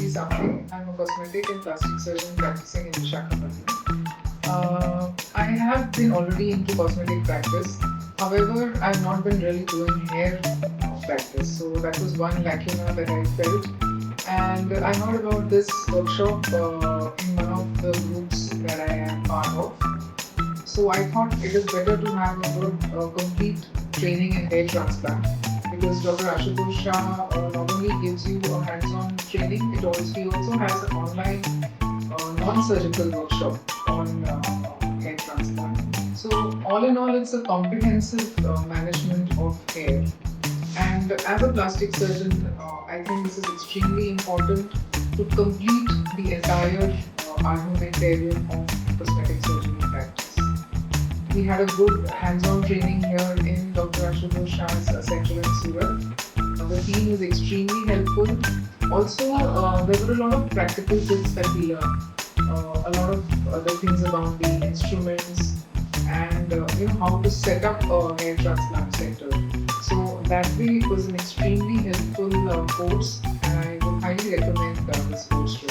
Anjali Saple. I'm a cosmetic and plastic surgeon practicing in Visakhapatnam. I have been already into cosmetic practice. However, I've not been really doing hair practice. So that was one lacuna that I felt. And I heard about this workshop in one of the groups that I am part of. So I thought it is better to have a good, complete training in hair transplant because Dr. Ashutosh Shah not only gives you a hands-on training, he also has an online non-surgical workshop on hair transplant. So all in all, it's a comprehensive management of hair. And as a plastic surgeon, I think this is extremely important to complete the entire armamentarium of cosmetic surgery practice. We had a good hands-on training here in Dr. Ashutosh Shah's center in Surat. The team was extremely helpful. Also, there were a lot of practical tips that we learned. A lot of other things about the instruments and how to set up a hair transplant center. So that way, it was an extremely helpful course, and I would highly recommend this course to